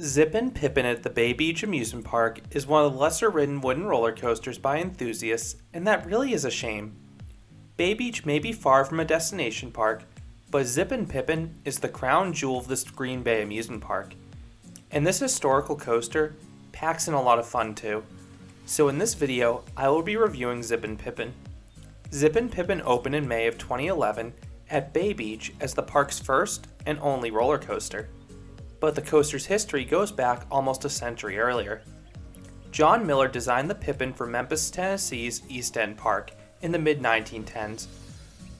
Zippin Pippin at the Bay Beach Amusement Park is one of the lesser ridden wooden roller coasters by enthusiasts, and that really is a shame. Bay Beach may be far from a destination park, but Zippin Pippin is the crown jewel of this Green Bay amusement park. And this historical coaster packs in a lot of fun too. So in this video, I will be reviewing Zippin Pippin. Zippin Pippin opened in May of 2011 at Bay Beach as the park's first and only roller coaster. But the coaster's history goes back almost a century earlier. John Miller designed the Pippin for Memphis, Tennessee's East End Park in the mid-1910s.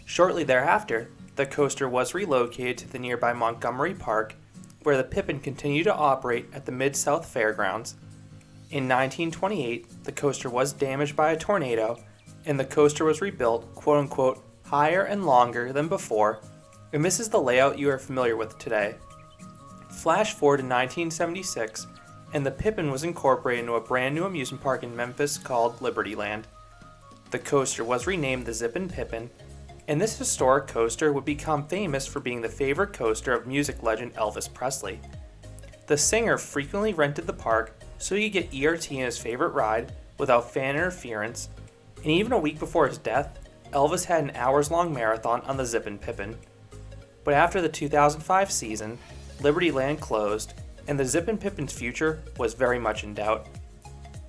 Shortly thereafter, the coaster was relocated to the nearby Montgomery Park, where the Pippin continued to operate at the Mid-South Fairgrounds. In 1928, the coaster was damaged by a tornado, and the coaster was rebuilt, quote-unquote, higher and longer than before, and this is the layout you are familiar with today. Flash forward to 1976, and the Pippin was incorporated into a brand new amusement park in Memphis called Libertyland. The coaster was renamed the Zippin Pippin, and this historic coaster would become famous for being the favorite coaster of music legend Elvis Presley. The singer frequently rented the park so he could get ERT in his favorite ride without fan interference, and even a week before his death, Elvis had an hours-long marathon on the Zippin Pippin. But after the 2005 season, Libertyland closed, and the Zippin Pippin's future was very much in doubt.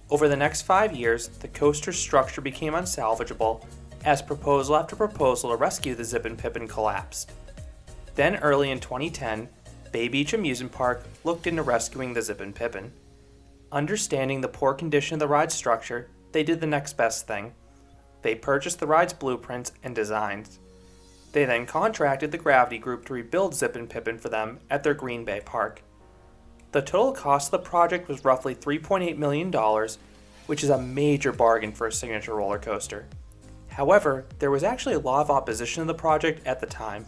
Over the next 5 years, the coaster's structure became unsalvageable as proposal after proposal to rescue the Zippin Pippin collapsed. Then early in 2010, Bay Beach Amusement Park looked into rescuing the Zippin Pippin. Understanding the poor condition of the ride's structure, they did the next best thing. They purchased the ride's blueprints and designs. They then contracted the Gravity Group to rebuild Zippin Pippin for them at their Green Bay park. The total cost of the project was roughly $3.8 million, which is a major bargain for a signature roller coaster. However, there was actually a lot of opposition to the project at the time.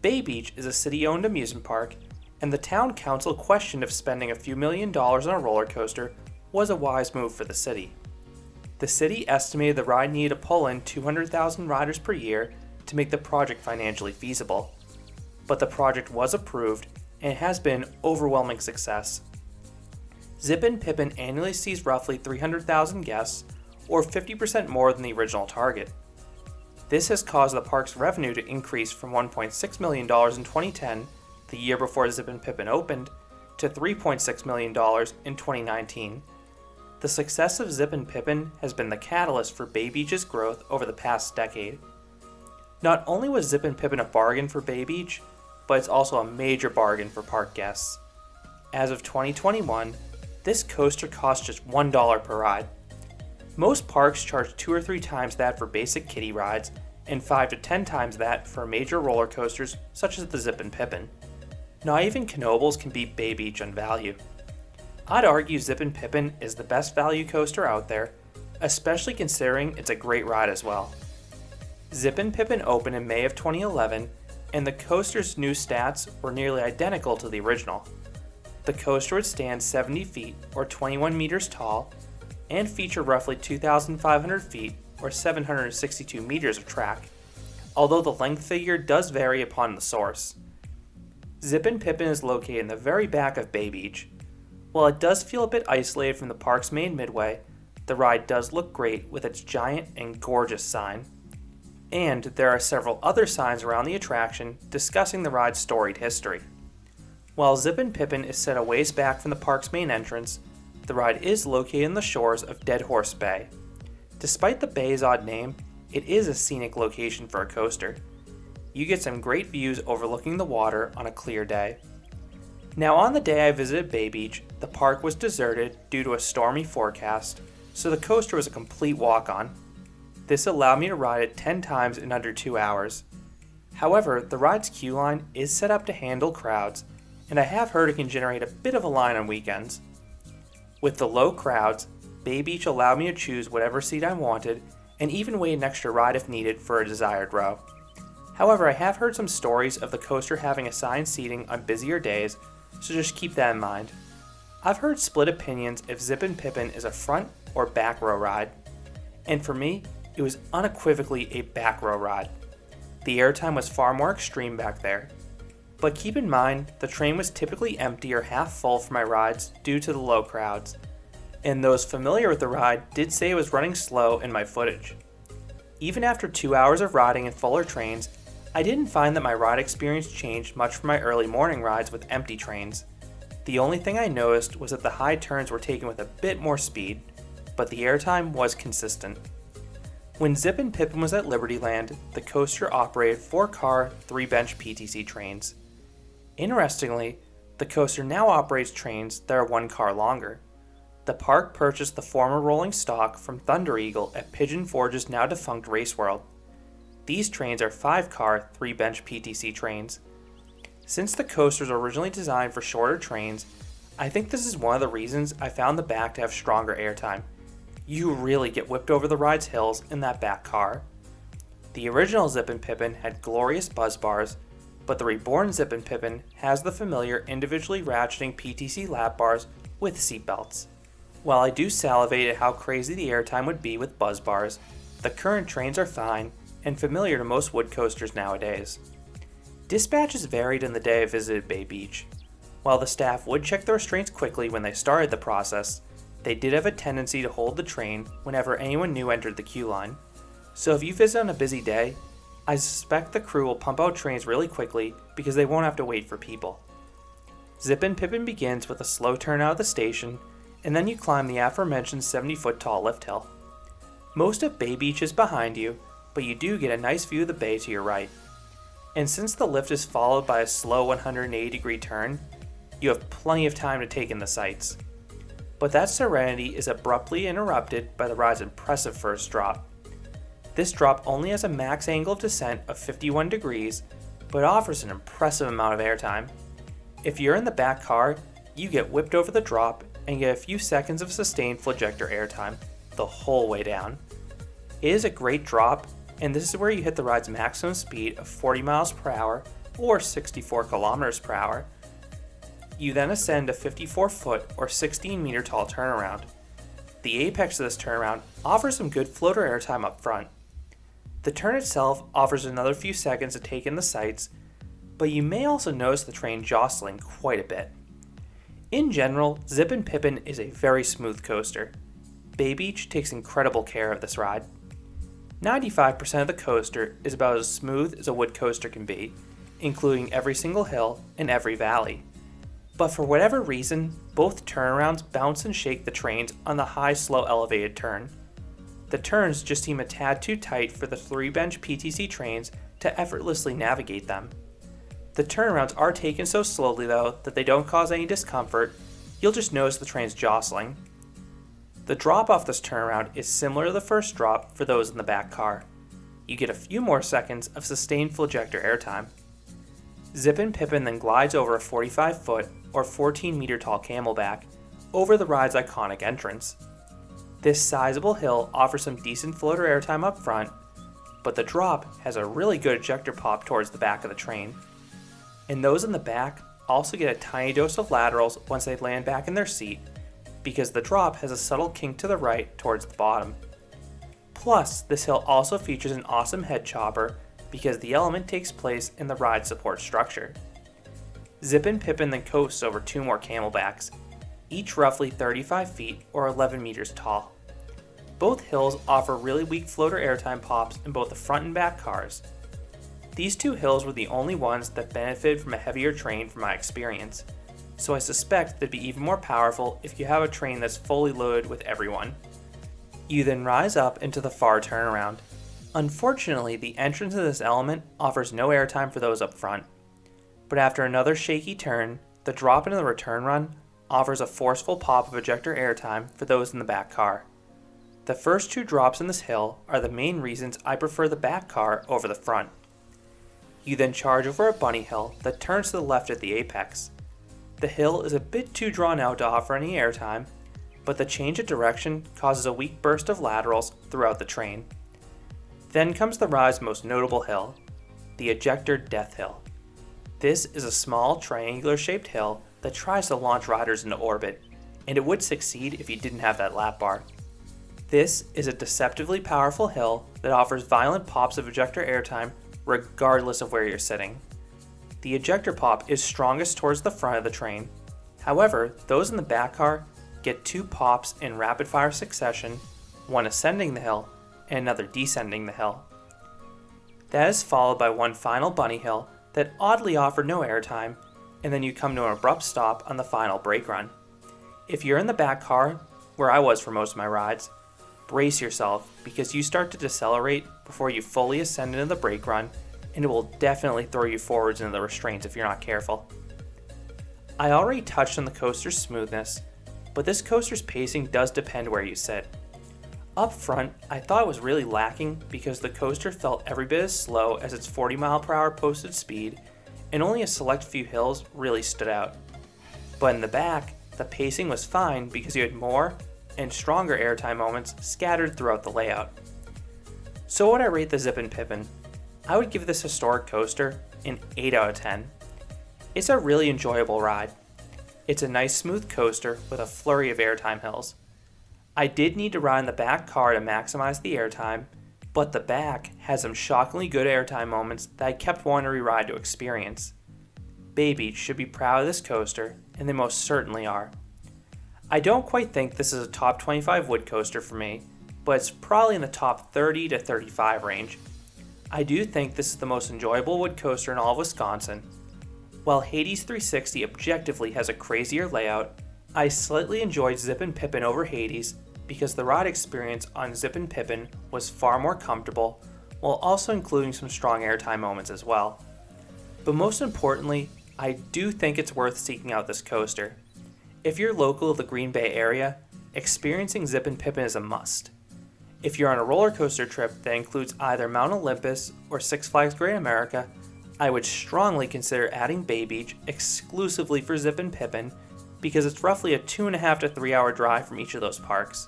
Bay Beach is a city-owned amusement park, and the town council questioned if spending a few $1,000,000 on a roller coaster was a wise move for the city. The city estimated the ride needed to pull in 200,000 riders per year to make the project financially feasible. But the project was approved and has been an overwhelming success. Zippin Pippin annually sees roughly 300,000 guests, or 50% more than the original target. This has caused the park's revenue to increase from $1.6 million in 2010, the year before Zippin Pippin opened, to $3.6 million in 2019. The success of Zippin Pippin has been the catalyst for Bay Beach's growth over the past decade. Not only was Zippin Pippin a bargain for Bay Beach, but it's also a major bargain for park guests. As of 2021, this coaster costs just $1 per ride. Most parks charge 2 or 3 times that for basic kiddie rides, and 5 to 10 times that for major roller coasters such as the Zippin Pippin. Not even Knoebels can beat Bay Beach on value. I'd argue Zippin Pippin is the best value coaster out there, especially considering it's a great ride as well. Zippin Pippin opened in May of 2011, and the coaster's new stats were nearly identical to the original. The coaster would stand 70 feet or 21 meters tall and feature roughly 2,500 feet or 762 meters of track, although the length figure does vary upon the source. Zippin Pippin is located in the very back of Bay Beach. While it does feel a bit isolated from the park's main midway, the ride does look great with its giant and gorgeous sign. And there are several other signs around the attraction discussing the ride's storied history. While Zippin Pippin is set a ways back from the park's main entrance, the ride is located in the shores of Dead Horse Bay. Despite the bay's odd name, it is a scenic location for a coaster. You get some great views overlooking the water on a clear day. Now on the day I visited Bay Beach, the park was deserted due to a stormy forecast, so the coaster was a complete walk-on. This allowed me to ride it 10 times in under 2 hours. However, the ride's queue line is set up to handle crowds, and I have heard it can generate a bit of a line on weekends. With the low crowds, Bay Beach allowed me to choose whatever seat I wanted, and even wait an extra ride if needed for a desired row. However, I have heard some stories of the coaster having assigned seating on busier days, so just keep that in mind. I've heard split opinions if Zippin Pippin is a front or back row ride, and for me, it was unequivocally a back row ride. The airtime was far more extreme back there. But keep in mind, the train was typically empty or half full for my rides due to the low crowds, and those familiar with the ride did say it was running slow in my footage. Even after 2 hours of riding in fuller trains, I didn't find that my ride experience changed much from my early morning rides with empty trains. The only thing I noticed was that the high turns were taken with a bit more speed, but the airtime was consistent. When Zippin Pippin was at Libertyland, the coaster operated 4-car, 3-bench PTC trains. Interestingly, the coaster now operates trains that are 1 car longer. The park purchased the former rolling stock from Thunder Eagle at Pigeon Forge's now defunct Race World. These trains are 5-car, 3-bench PTC trains. Since the coasters were originally designed for shorter trains, I think this is one of the reasons I found the back to have stronger airtime. You really get whipped over the ride's hills in that back car. The original Zippin Pippin had glorious buzz bars, but the reborn Zippin Pippin has the familiar individually ratcheting PTC lap bars with seatbelts. While I do salivate at how crazy the airtime would be with buzz bars, the current trains are fine and familiar to most wood coasters nowadays. Dispatches varied in the day I visited Bay Beach. While the staff would check the restraints quickly when they started the process, they did have a tendency to hold the train whenever anyone new entered the queue line. So if you visit on a busy day, I suspect the crew will pump out trains really quickly because they won't have to wait for people. Zippin Pippin begins with a slow turn out of the station, and then you climb the aforementioned 70-foot tall lift hill. Most of Bay Beach is behind you, but you do get a nice view of the bay to your right. And since the lift is followed by a slow 180-degree turn, you have plenty of time to take in the sights. But that serenity is abruptly interrupted by the ride's impressive first drop. This drop only has a max angle of descent of 51 degrees, but offers an impressive amount of airtime. If you're in the back car, you get whipped over the drop and get a few seconds of sustained Ejector airtime the whole way down. It is a great drop, and this is where you hit the ride's maximum speed of 40 miles per hour or 64 kilometers per hour. You then ascend a 54-foot or 16-meter tall turnaround. The apex of this turnaround offers some good floater airtime up front. The turn itself offers another few seconds to take in the sights, but you may also notice the train jostling quite a bit. In general, Zippin Pippin is a very smooth coaster. Bay Beach takes incredible care of this ride. 95% of the coaster is about as smooth as a wood coaster can be, including every single hill and every valley. But for whatever reason, both turnarounds bounce and shake the trains on the high, slow, elevated turn. The turns just seem a tad too tight for the 3-bench PTC trains to effortlessly navigate them. The turnarounds are taken so slowly though that they don't cause any discomfort, you'll just notice the trains jostling. The drop off this turnaround is similar to the first drop for those in the back car. You get a few more seconds of sustained Ejector airtime. Zippin Pippin then glides over a 45-foot or 14-meter tall camelback over the ride's iconic entrance. This sizable hill offers some decent floater airtime up front, but the drop has a really good ejector pop towards the back of the train. And those in the back also get a tiny dose of laterals once they land back in their seat, because the drop has a subtle kink to the right towards the bottom. Plus, this hill also features an awesome head chopper because the element takes place in the ride support structure. Zippin Pippin then coasts over 2 more camelbacks, each roughly 35 feet or 11 meters tall. Both hills offer really weak floater airtime pops in both the front and back cars. These 2 hills were the only ones that benefited from a heavier train from my experience, so I suspect they'd be even more powerful if you have a train that's fully loaded with everyone. You then rise up into the far turnaround. Unfortunately, the entrance of this element offers no airtime for those up front, but after another shaky turn, the drop into the return run offers a forceful pop of ejector airtime for those in the back car. The first 2 drops in this hill are the main reasons I prefer the back car over the front. You then charge over a bunny hill that turns to the left at the apex. The hill is a bit too drawn out to offer any airtime, but the change of direction causes a weak burst of laterals throughout the train. Then comes the ride's most notable hill, the Ejector Death Hill. This is a small triangular-shaped hill that tries to launch riders into orbit, and it would succeed if you didn't have that lap bar. This is a deceptively powerful hill that offers violent pops of ejector airtime regardless of where you're sitting. The ejector pop is strongest towards the front of the train. However, those in the back car get 2 pops in rapid fire succession, one ascending the hill and another descending the hill. That is followed by one final bunny hill that oddly offered no airtime, and then you come to an abrupt stop on the final brake run. If you're in the back car, where I was for most of my rides, brace yourself because you start to decelerate before you fully ascend into the brake run, and it will definitely throw you forwards into the restraints if you're not careful. I already touched on the coaster's smoothness, but this coaster's pacing does depend where you sit. Up front, I thought it was really lacking because the coaster felt every bit as slow as its 40-mile-per-hour posted speed, and only a select few hills really stood out. But in the back, the pacing was fine because you had more and stronger airtime moments scattered throughout the layout. So what I rate the Zippin Pippin? I would give this historic coaster an 8 out of 10. It's a really enjoyable ride. It's a nice smooth coaster with a flurry of airtime hills. I did need to ride in the back car to maximize the airtime, but the back has some shockingly good airtime moments that I kept wanting to re-ride to experience. Bay Beach should be proud of this coaster, and they most certainly are. I don't quite think this is a top 25 wood coaster for me, but it's probably in the top 30 to 35 range. I do think this is the most enjoyable wood coaster in all of Wisconsin. While Hades 360 objectively has a crazier layout, I slightly enjoyed Zippin Pippin over Hades because the ride experience on Zippin Pippin was far more comfortable, while also including some strong airtime moments as well. But most importantly, I do think it's worth seeking out this coaster. If you're local to the Green Bay area, experiencing Zippin Pippin is a must. If you're on a roller coaster trip that includes either Mount Olympus or Six Flags Great America, I would strongly consider adding Bay Beach exclusively for Zippin Pippin because it's roughly a 2.5 to 3 hour drive from each of those parks.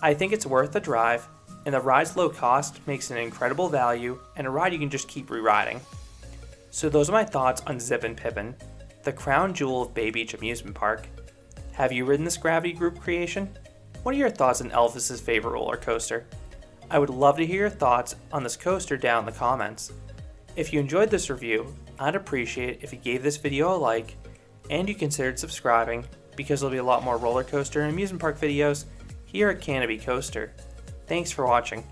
I think it's worth the drive, and the ride's low cost makes it an incredible value and a ride you can just keep re-riding. So those are my thoughts on Zippin Pippin, the crown jewel of Bay Beach Amusement Park. Have you ridden this Gravity Group creation? What are your thoughts on Elvis's favorite roller coaster? I would love to hear your thoughts on this coaster down in the comments. If you enjoyed this review, I'd appreciate it if you gave this video a like and you considered subscribing because there'll be a lot more roller coaster and amusement park videos here at Canopy Coaster. Thanks for watching.